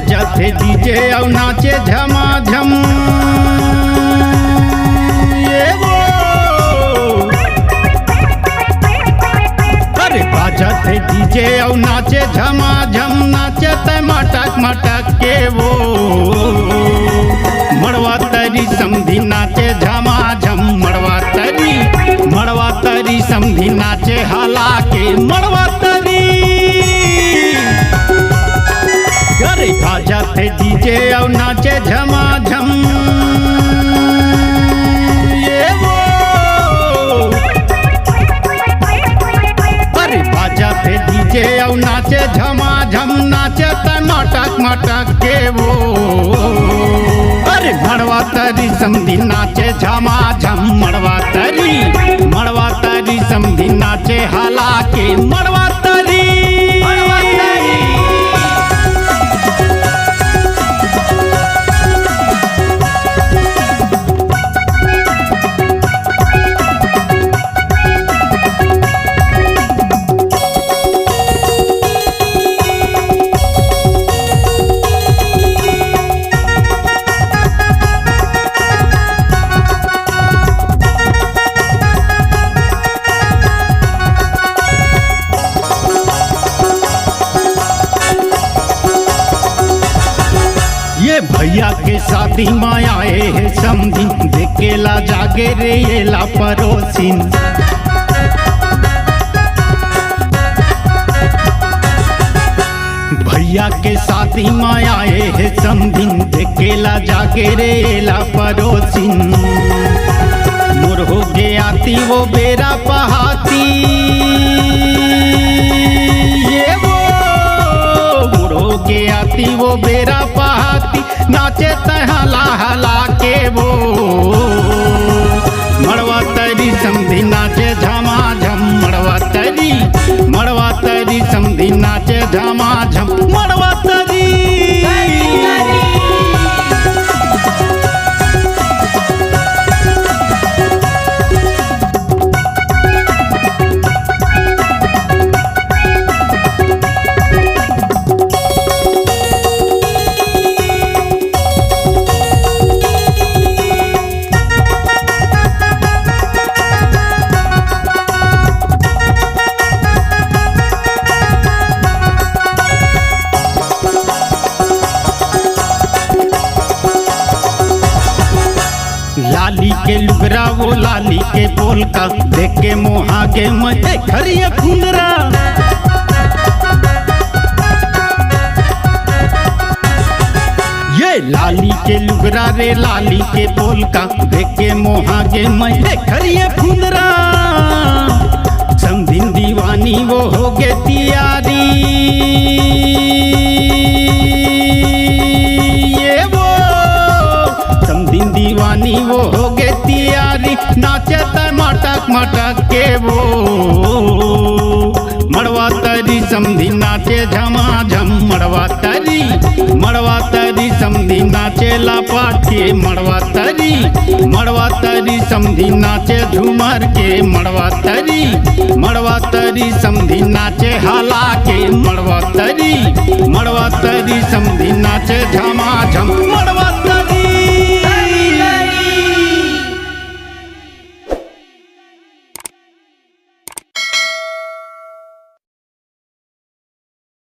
बाजत है डीजे और नाचे झमाझम। ये वो अरे बाजत है डीजे और नाचे झमाझम, नाचे ते मटक मटक के वो मड़वा तरी समधी नाचे झमाझम। मड़वा तरी समधी नाचे हाला के मड़वा तरी। अरे बाजत है डीजे और नाचे झमाझम। ये वो अरे बाजत है डीजे और नाचे झमाझम, नाचे ते मटक मटक के वो अरे मड़वा तरी समधी नाचे झमाझम। मड़वा तरी समधी नाचे हाला के मड़वा तरी। ये भैया के शादी में आए है समधी, देखेला जागे रे ये ला पड़ोसिन। भैया के शादी में आए है समधी, देखेला जागे रे ये ला पड़ोसिन। मोर हो गे आती वो बेरा पहाती। ये वो मोर हो गे आती वो बेरा पहाती, नाचे तहला हला के वो मड़वा तरी समधी नाचे झमाझम। मड़वा तरी समधी नाचे झमाझम। मड़वा तरी लाली के लुगरा वो लाली के बोल का, देख के मोहा के मजे खरिया खुंदरा। ये लाली के लुगरा रे लाली के बोल का, देख के मोहा के मजे खरिया खुंदरा। समधिन दीवानी वो हो गे तियारी। दीवानी वो हो गे तियारी, नाचे ते मटक मटक के वो मड़वा तरी समधी नाचे झमाझम। मड़वा तरी समधी नाचे लापाट के। मड़वा तरी समधी नाचे झूमर के। मड़वा तरी समधी नाचे हाला के। मड़वा तरी समधी नाचे झमाझम।